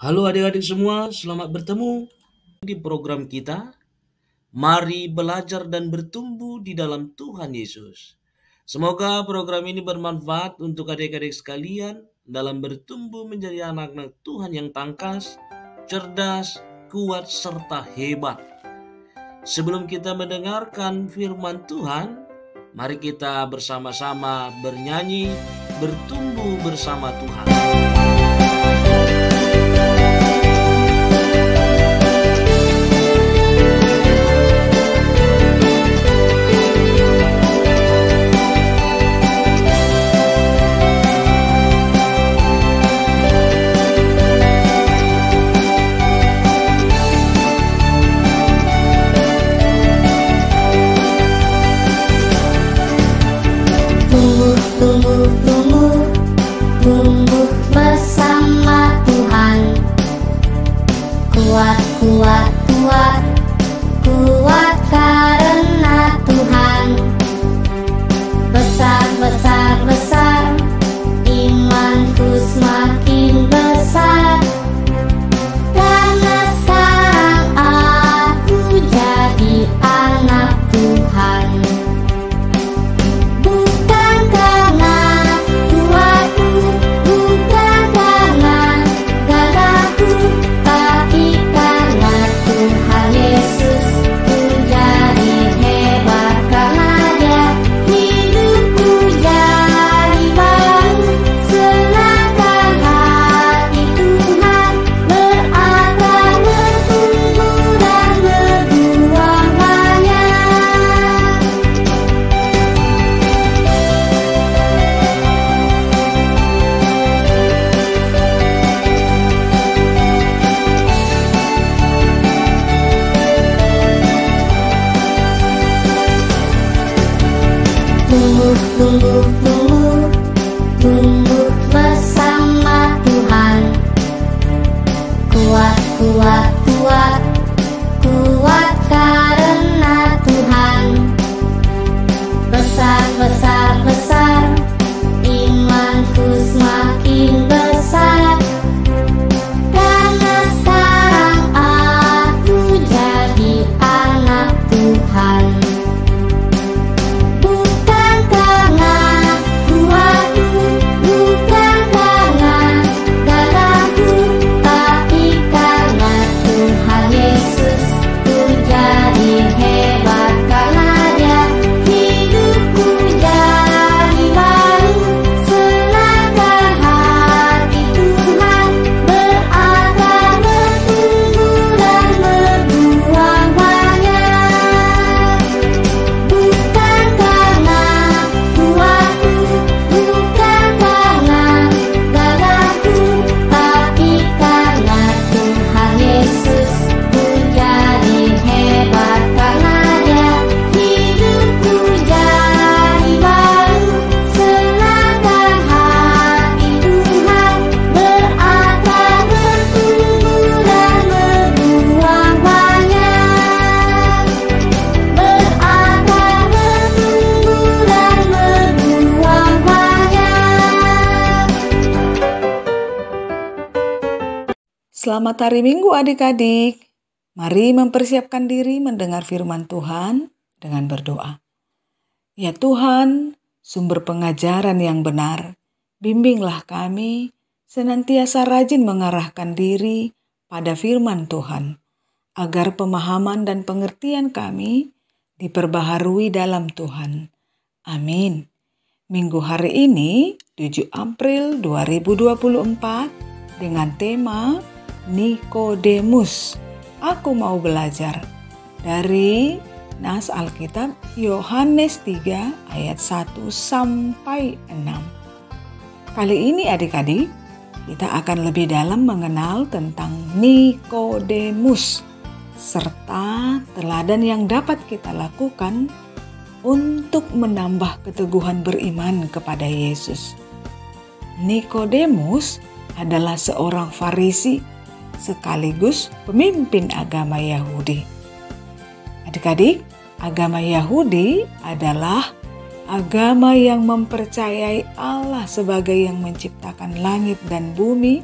Halo adik-adik semua, selamat bertemu di program kita. Mari belajar dan bertumbuh di dalam Tuhan Yesus. Semoga program ini bermanfaat untuk adik-adik sekalian dalam bertumbuh menjadi anak-anak Tuhan yang tangkas, cerdas, kuat, serta hebat. Sebelum kita mendengarkan firman Tuhan, mari kita bersama-sama bernyanyi, bertumbuh bersama Tuhan. Tumbuh bersama Tuhan. Kuat karena Tuhan. Besar, imanku semakin besar. Karena sekarang aku jadi anak Tuhan. Tumbuh bersama Tuhan. Kuat karena Tuhan. Besar, imanku semakin besar. Karena sekarang aku jadi anak Tuhan. Selamat hari Minggu adik-adik. Mari mempersiapkan diri mendengar firman Tuhan dengan berdoa. Ya Tuhan, sumber pengajaran yang benar, bimbinglah kami senantiasa rajin mengarahkan diri pada firman Tuhan, agar pemahaman dan pengertian kami diperbaharui dalam Tuhan. Amin. Minggu hari ini, 7 April 2024, dengan tema Nikodemus, aku mau belajar, dari Nas Alkitab Yohanes 3 ayat 1 sampai 6. Kali ini adik-adik, kita akan lebih dalam mengenal tentang Nikodemus serta teladan yang dapat kita lakukan untuk menambah keteguhan beriman kepada Yesus. Nikodemus adalah seorang Farisi sekaligus pemimpin agama Yahudi. Adik-adik, agama Yahudi adalah agama yang mempercayai Allah sebagai yang menciptakan langit dan bumi,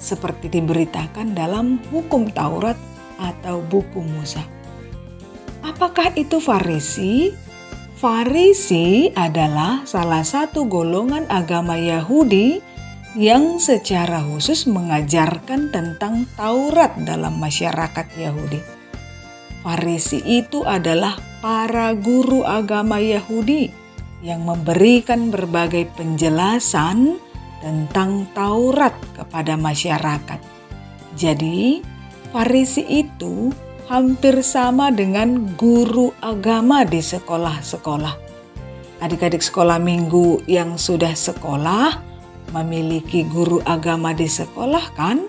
seperti diberitakan dalam hukum Taurat atau buku Musa. Apakah itu Farisi? Farisi adalah salah satu golongan agama Yahudi yang secara khusus mengajarkan tentang Taurat dalam masyarakat Yahudi. Farisi itu adalah para guru agama Yahudi yang memberikan berbagai penjelasan tentang Taurat kepada masyarakat. Jadi, Farisi itu hampir sama dengan guru agama di sekolah-sekolah. Adik-adik sekolah minggu yang sudah sekolah memiliki guru agama di sekolah kan?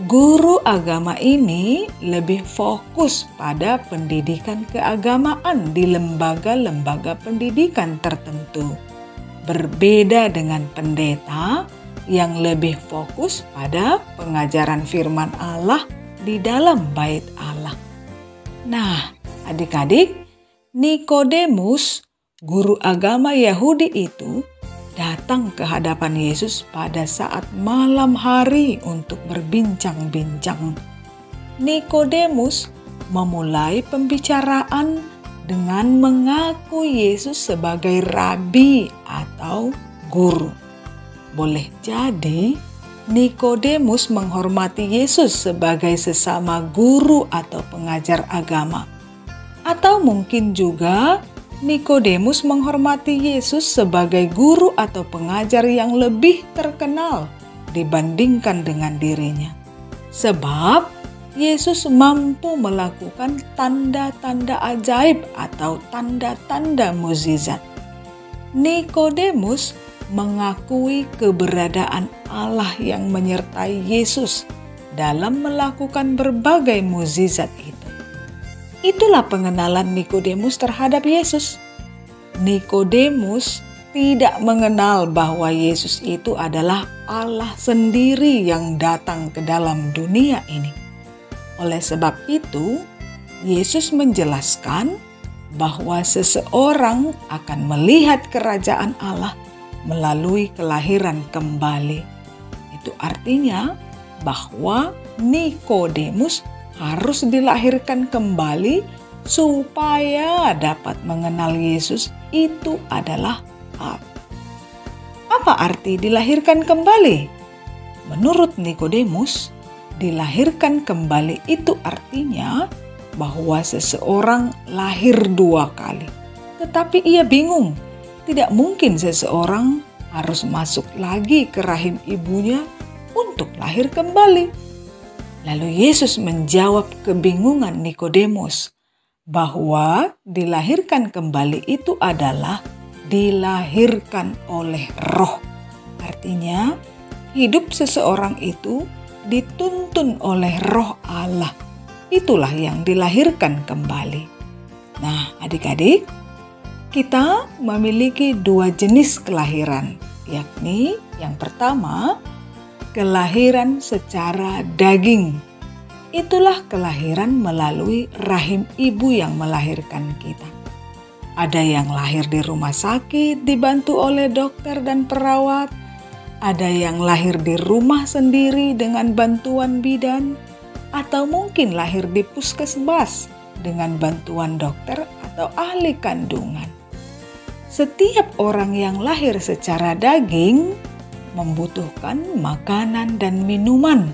Guru agama ini lebih fokus pada pendidikan keagamaan di lembaga-lembaga pendidikan tertentu. Berbeda dengan pendeta yang lebih fokus pada pengajaran firman Allah di dalam bait Allah. Nah, adik-adik, Nikodemus, guru agama Yahudi itu datang ke hadapan Yesus pada saat malam hari untuk berbincang-bincang. Nikodemus memulai pembicaraan dengan mengaku Yesus sebagai rabi atau guru. Boleh jadi Nikodemus menghormati Yesus sebagai sesama guru atau pengajar agama. Atau mungkin juga Nikodemus menghormati Yesus sebagai guru atau pengajar yang lebih terkenal dibandingkan dengan dirinya. Sebab Yesus mampu melakukan tanda-tanda ajaib atau tanda-tanda mukjizat. Nikodemus mengakui keberadaan Allah yang menyertai Yesus dalam melakukan berbagai mukjizat itu. Itulah pengenalan Nikodemus terhadap Yesus. Nikodemus tidak mengenal bahwa Yesus itu adalah Allah sendiri yang datang ke dalam dunia ini. Oleh sebab itu, Yesus menjelaskan bahwa seseorang akan melihat kerajaan Allah melalui kelahiran kembali. Itu artinya bahwa Nikodemus harus dilahirkan kembali supaya dapat mengenal Yesus itu adalah Allah. Apa arti dilahirkan kembali? Menurut Nikodemus, dilahirkan kembali itu artinya bahwa seseorang lahir 2 kali. Tetapi ia bingung. Tidak mungkin seseorang harus masuk lagi ke rahim ibunya untuk lahir kembali. Lalu Yesus menjawab kebingungan Nikodemus bahwa dilahirkan kembali itu adalah dilahirkan oleh roh. Artinya, hidup seseorang itu dituntun oleh roh Allah. Itulah yang dilahirkan kembali. Nah, adik-adik, kita memiliki 2 jenis kelahiran, yakni yang pertama, kelahiran secara daging. Itulah kelahiran melalui rahim ibu yang melahirkan kita. Ada yang lahir di rumah sakit dibantu oleh dokter dan perawat. Ada yang lahir di rumah sendiri dengan bantuan bidan. Atau mungkin lahir di puskesmas dengan bantuan dokter atau ahli kandungan. Setiap orang yang lahir secara daging membutuhkan makanan dan minuman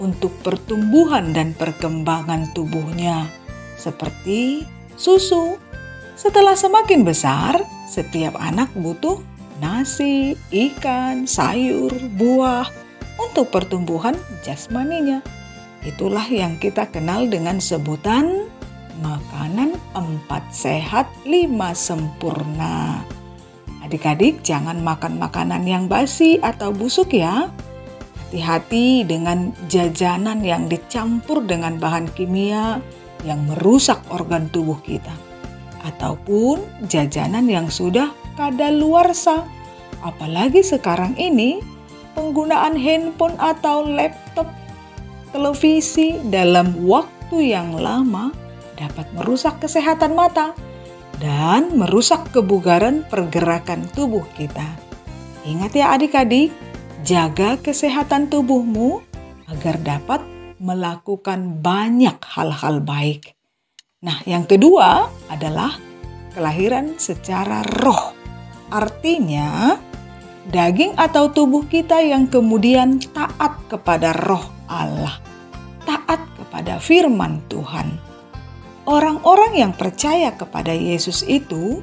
untuk pertumbuhan dan perkembangan tubuhnya, seperti susu. Setelah semakin besar, setiap anak butuh nasi, ikan, sayur, buah untuk pertumbuhan jasmaninya. Itulah yang kita kenal dengan sebutan makanan 4 sehat 5 sempurna. Adik-adik jangan makan makanan yang basi atau busuk ya. Hati-hati dengan jajanan yang dicampur dengan bahan kimia yang merusak organ tubuh kita. Ataupun jajanan yang sudah kadaluarsa. Apalagi sekarang ini penggunaan handphone atau laptop, televisi dalam waktu yang lama dapat merusak kesehatan mata dan merusak kebugaran pergerakan tubuh kita. Ingat ya adik-adik, jaga kesehatan tubuhmu agar dapat melakukan banyak hal-hal baik. Nah, yang kedua adalah kelahiran secara roh. Artinya, daging atau tubuh kita yang kemudian taat kepada roh Allah, taat kepada firman Tuhan. Orang-orang yang percaya kepada Yesus itu,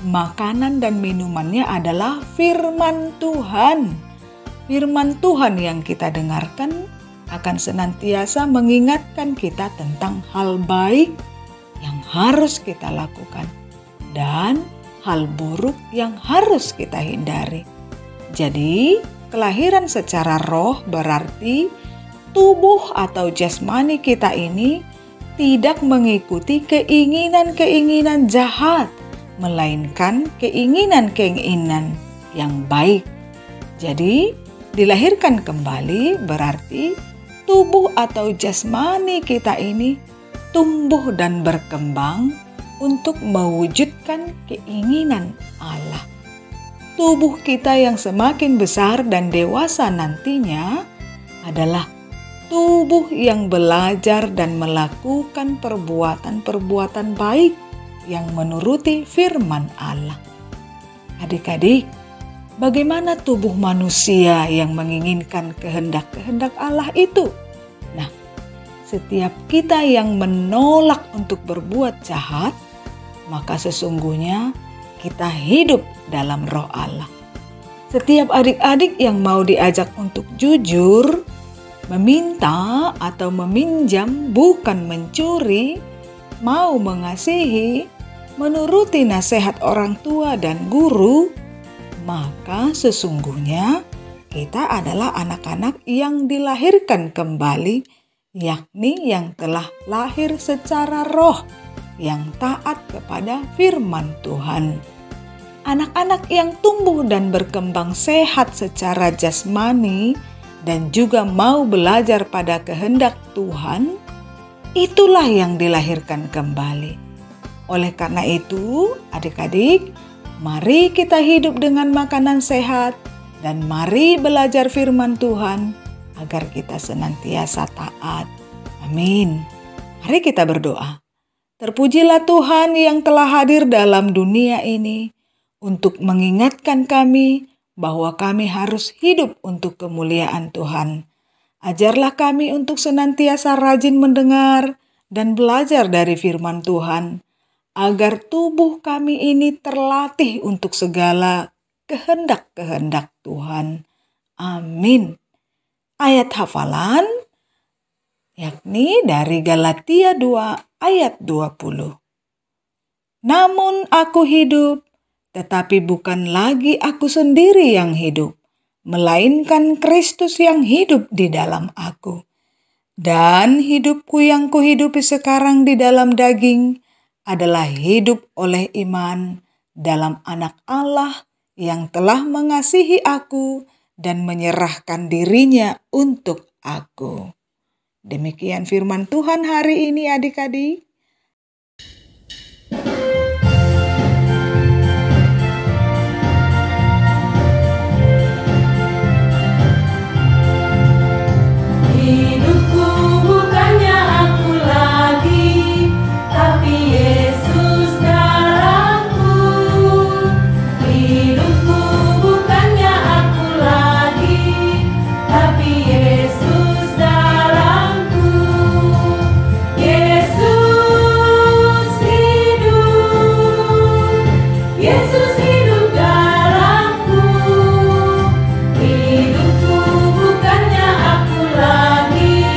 makanan dan minumannya adalah firman Tuhan. Firman Tuhan yang kita dengarkan akan senantiasa mengingatkan kita tentang hal baik yang harus kita lakukan dan hal buruk yang harus kita hindari. Jadi, kelahiran secara roh berarti tubuh atau jasmani kita ini tidak mengikuti keinginan-keinginan jahat, melainkan keinginan-keinginan yang baik. Jadi, dilahirkan kembali berarti tubuh atau jasmani kita ini tumbuh dan berkembang untuk mewujudkan keinginan Allah. Tubuh kita yang semakin besar dan dewasa nantinya adalah tubuh yang belajar dan melakukan perbuatan-perbuatan baik yang menuruti firman Allah. Adik-adik, bagaimana tubuh manusia yang menginginkan kehendak-kehendak Allah itu? Nah, setiap kita yang menolak untuk berbuat jahat, maka sesungguhnya kita hidup dalam roh Allah. Setiap adik-adik yang mau diajak untuk jujur, meminta atau meminjam, bukan mencuri, mau mengasihi, menuruti nasihat orang tua dan guru, maka sesungguhnya kita adalah anak-anak yang dilahirkan kembali, yakni yang telah lahir secara roh, yang taat kepada firman Tuhan. Anak-anak yang tumbuh dan berkembang sehat secara jasmani dan juga mau belajar pada kehendak Tuhan, itulah yang dilahirkan kembali. Oleh karena itu, adik-adik, mari kita hidup dengan makanan sehat dan mari belajar firman Tuhan agar kita senantiasa taat. Amin. Mari kita berdoa. Terpujilah Tuhan yang telah hadir dalam dunia ini untuk mengingatkan kami bahwa kami harus hidup untuk kemuliaan Tuhan. Ajarlah kami untuk senantiasa rajin mendengar dan belajar dari firman Tuhan, agar tubuh kami ini terlatih untuk segala kehendak-kehendak Tuhan. Amin. Ayat hafalan yakni dari Galatia 2 ayat 20. Namun aku hidup, tetapi bukan lagi aku sendiri yang hidup, melainkan Kristus yang hidup di dalam aku. Dan hidupku yang kuhidupi sekarang di dalam daging adalah hidup oleh iman dalam Anak Allah yang telah mengasihi aku dan menyerahkan dirinya untuk aku. Demikian firman Tuhan hari ini adik-adik. Hidupku bukannya aku lagi, tapi Yesus dalamku. Hidupku bukannya aku lagi, tapi Yesus dalamku. Yesus hidup, Yesus hidup dalamku. Hidupku bukannya aku lagi,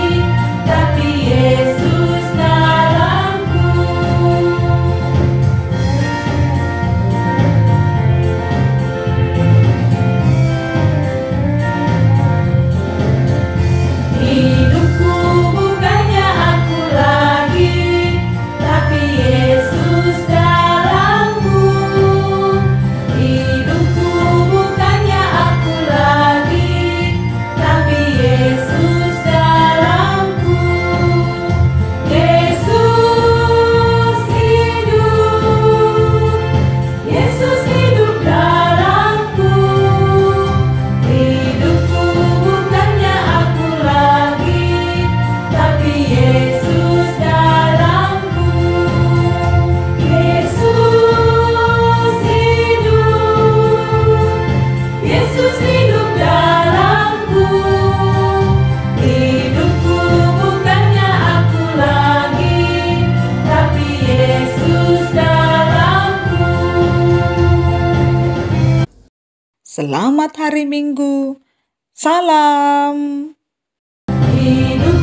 Selamat hari Minggu. Salam. Hidup